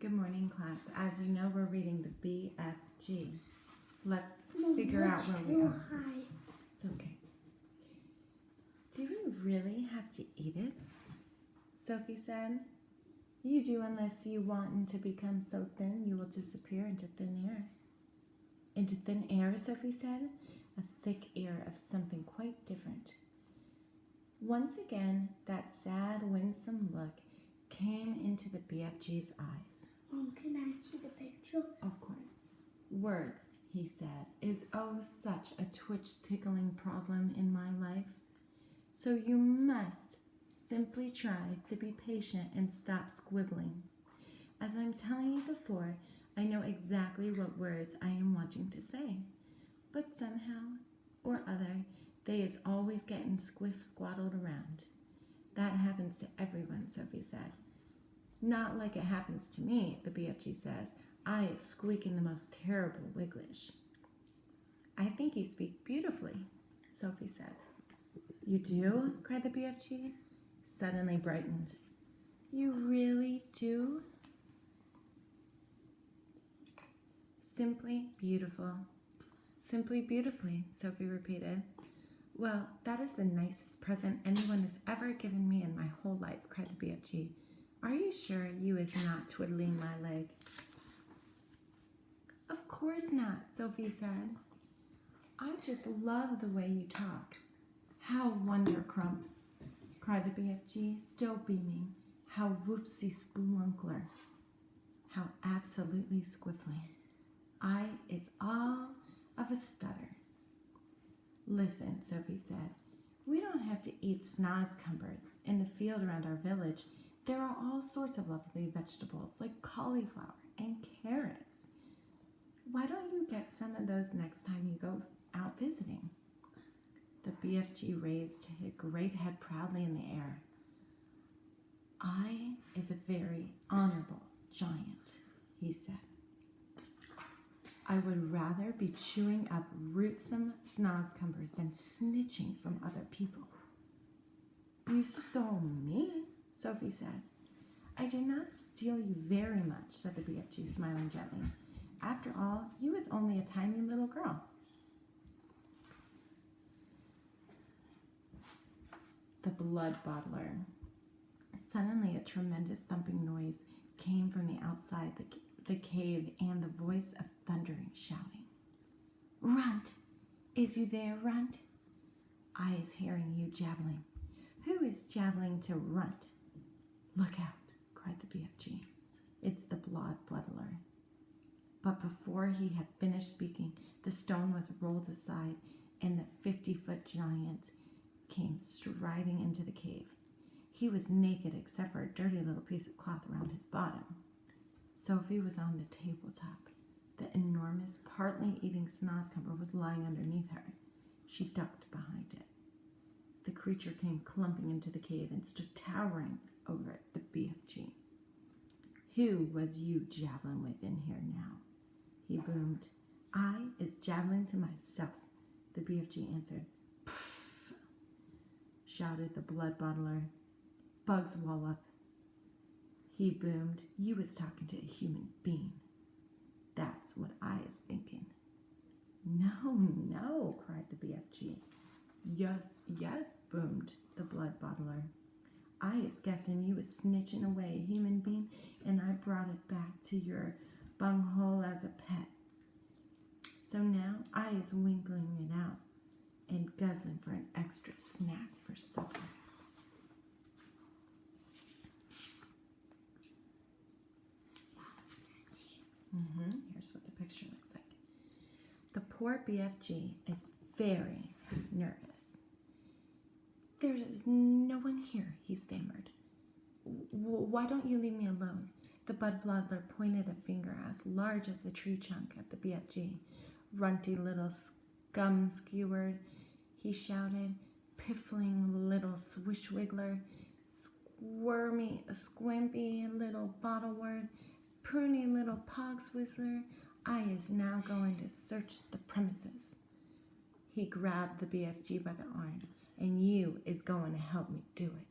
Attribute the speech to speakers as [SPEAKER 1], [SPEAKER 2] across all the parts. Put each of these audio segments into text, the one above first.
[SPEAKER 1] Good morning, class. As you know, we're reading the BFG. Let's figure out where we are. It's okay. Do we really have to eat it? Sophie said. You do unless you want to become so thin you will disappear into thin air. Into thin air, Sophie said, a thick air of something quite different. Once again, that sad, winsome look came into the BFG's eyes.
[SPEAKER 2] Mom, can I see the picture?
[SPEAKER 1] Of course. Words, he said, is oh such a tickling problem in my life. So you must simply try to be patient and stop squibbling. As I'm telling you before, I know exactly what words I am wanting to say. But somehow or other, they is always getting squiff-squaddled around. That happens to everyone, Sophie said. Not like it happens to me, the BFG says. I is squeaking the most terrible Wiglish. I think you speak beautifully, Sophie said. You do? Cried the BFG, suddenly brightened. You really do? Simply beautiful. Simply beautifully, Sophie repeated. Well, that is the nicest present anyone has ever given me in my whole life, cried the BFG. Are you sure you is not twiddling my leg? Of course not, Sophie said. I just love the way you talk. How wondercrump, cried the BFG, still beaming. How whoopsie spoonunkler. How absolutely squiffly. I is all of a stutter. Listen, Sophie said. We don't have to eat snozcumbers in the field around our village. There are all sorts of lovely vegetables like cauliflower and carrots. Why don't you get some of those next time you go out visiting? The BFG raised his great head proudly in the air. I is a very honorable giant, he said. I would rather be chewing up rootsome snozcumbers than snitching from other people. You stole me, Sophie said. I did not steal you very much, said the BFG, smiling gently. After all, you was only a tiny little girl. The blood bottler. Suddenly a tremendous thumping noise came from the outside the cave and the voice of thundering shouting. Runt! Is you there, Runt? I is hearing you jabbling. Who is jabbling to Runt? Look out, cried the BFG. It's the blood bottler. But before he had finished speaking, the stone was rolled aside and the 50-foot giant came striding into the cave. He was naked except for a dirty little piece of cloth around his bottom. Sophie was on the tabletop. The enormous, partly eating snozcumber was lying underneath her. She ducked behind it. The creature came clumping into the cave and stood towering over the BFG. Who was you jabbling with in here now? He boomed. I is jabbling to myself, the BFG answered. Pfft, shouted the blood bottler. Bugs wallop. He boomed. You was talking to a human being. That's what I is thinking. No, cried the BFG. Yes, boomed the blood bottler. I is guessing you was snitching away a human being, and I brought it back to your bunghole as a pet. So now I is winkling it out and guzzling for an extra snack for supper. Here's what the picture looks like. The poor BFG is very nervous. There is no one here, he stammered. Why don't you leave me alone? The blood bottler pointed a finger as large as the tree trunk at the BFG. Runty little scum skewered, he shouted. Piffling little swish wiggler. Squimpy little bottlewort. Pruny little pogs whistler. I is now going to search the premises. He grabbed the BFG by the arm. And you is going to help me do it.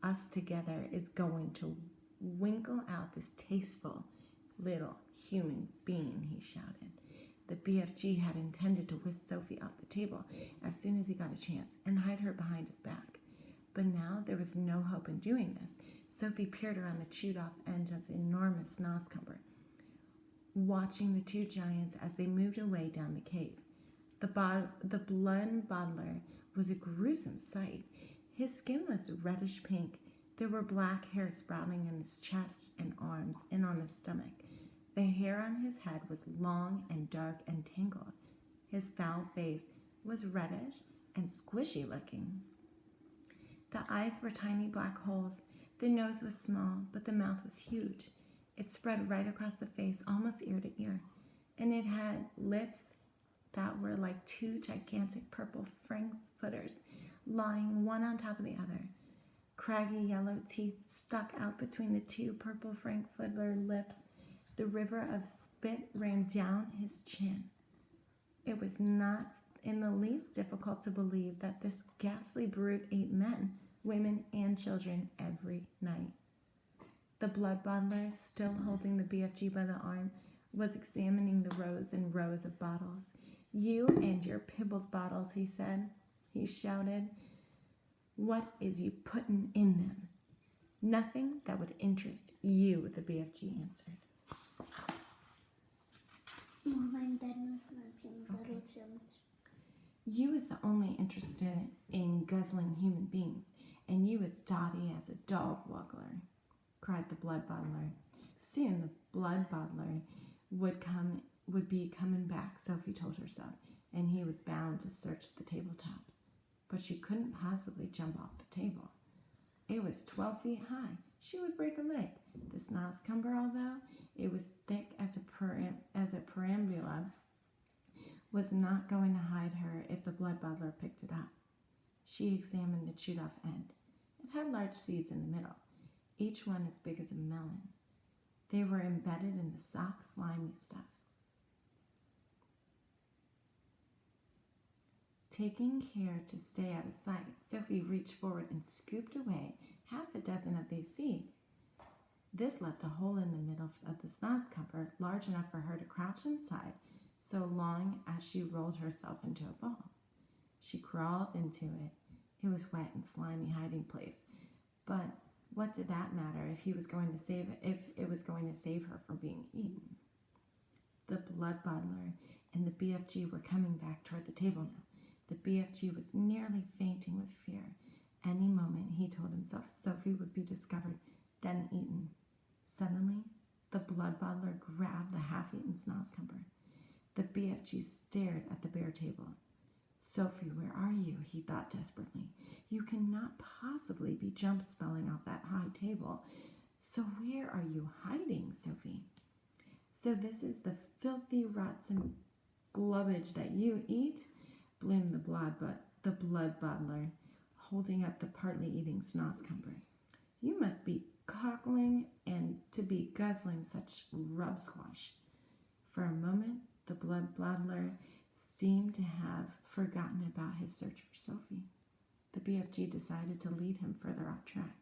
[SPEAKER 1] Us together is going to winkle out this tasteful little human being, he shouted. The BFG had intended to whisk Sophie off the table as soon as he got a chance and hide her behind his back. But now there was no hope in doing this. Sophie peered around the chewed-off end of the enormous Snoscumber, watching the two giants as they moved away down the cave. The blood bottler was a gruesome sight. His skin was reddish pink. There were black hairs sprouting in his chest and arms and on his stomach. The hair on his head was long and dark and tangled. His foul face was reddish and squishy looking. The eyes were tiny black holes. The nose was small, but the mouth was huge. It spread right across the face, almost ear to ear, and it had lips that were like two gigantic purple frankfurters lying one on top of the other. Craggy yellow teeth stuck out between the two purple frankfurter lips. The river of spit ran down his chin. It was not in the least difficult to believe that this ghastly brute ate men, women, and children every night. The blood bottler, still holding the BFG by the arm, was examining the rows and rows of bottles. "You and your pibbles bottles," he said. He shouted. "What is you puttin' in them?" "Nothing that would interest you," the BFG answered.
[SPEAKER 2] Mein Dad muss mal
[SPEAKER 1] Okay. "You is the only interested in guzzling human beings, and you is dotty as a dog waggler," cried the blood bottler. Soon the blood bottler would be coming back, Sophie told herself, and he was bound to search the tabletops. But she couldn't possibly jump off the table. It was 12 feet high. She would break a leg. The Snoscumber, although it was thick as a perambula, was not going to hide her if the blood bottler picked it up. She examined the chewed-off end. It had large seeds in the middle, each one as big as a melon. They were embedded in the soft, slimy stuff. Taking care to stay out of sight, Sophie reached forward and scooped away half a dozen of these seeds. This left a hole in the middle of the Snoscumber large enough for her to crouch inside, so long as she rolled herself into a ball. She crawled into it. It was wet and slimy hiding place, but what did that matter if it was going to save her from being eaten? The blood bottler and the BFG were coming back toward the table now. The BFG was nearly fainting with fear. Any moment, he told himself, Sophie would be discovered, then eaten. Suddenly, the blood bottler grabbed the half-eaten Snoscumber. The BFG stared at the bare table. "Sophie, where are you?" he thought desperately. "You cannot possibly be jump-spelling off that high table. So where are you hiding, Sophie?" "So this is the filthy rotten glubbage that you eat?" bloomed the blood bottler, holding up the partly eating Snoscumber. "You must be cockling and to be guzzling such rub squash." For a moment, the blood bottler seemed to have forgotten about his search for Sophie. The BFG decided to lead him further off track.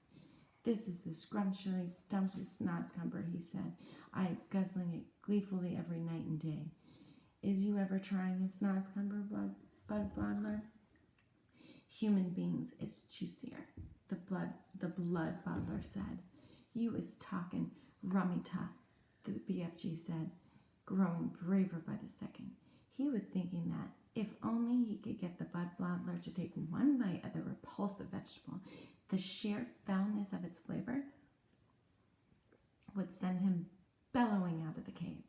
[SPEAKER 1] "This is the scrumptious Snoscumber," he said. "I is guzzling it gleefully every night and day. Is you ever trying a Snoscumber, blood bottler? Human beings is juicier," the blood bottler said. "You is talking rummy talk," the BFG said, growing braver by the second. He was thinking that if only he could get the blood bottler to take one bite of the repulsive vegetable, the sheer foulness of its flavor would send him bellowing out of the cave.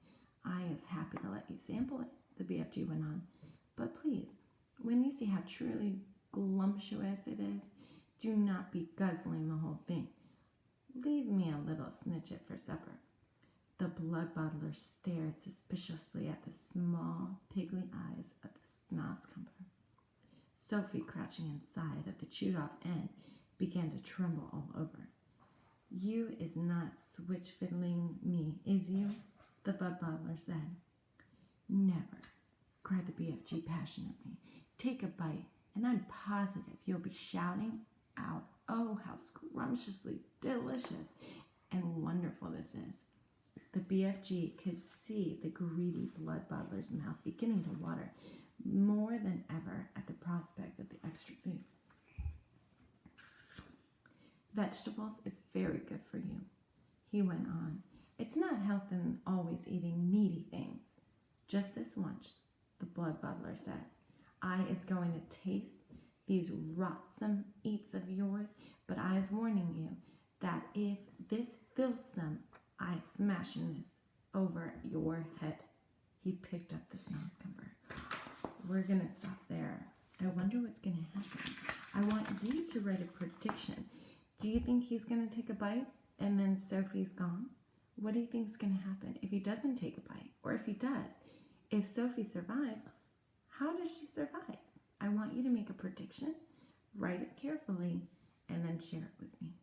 [SPEAKER 1] "I is happy to let you sample it," the BFG went on. "But please, when you see how truly glumptuous it is, do not be guzzling the whole thing. Leave me a little snitchet for supper." The blood bottler stared suspiciously at the small, piggly eyes of the Snoscumber. Sophie, crouching inside of the chewed-off end, began to tremble all over. "You is not switch-fiddling me, is you?" the blood bottler said. "Never," cried the BFG passionately. "Take a bite, and I'm positive you'll be shouting out, 'Oh, how scrumptiously delicious and wonderful this is.'" The BFG could see the greedy blood bottler's mouth beginning to water more than ever at the prospect of the extra food. Vegetables is very good for you, he went on. It's not health in always eating meaty things. Just this once, the blood bottler said. I is going to taste these rotsome eats of yours, but I is warning you that if this filsome, I smashing this over your head. He picked up the snow scumper. We're gonna stop there. I wonder what's gonna happen. I want you to write a prediction. Do you think he's gonna take a bite and then Sophie's gone? What do you think is gonna happen if he doesn't take a bite? Or if he does? If Sophie survives, how does she survive? I want you to make a prediction, write it carefully, and then share it with me.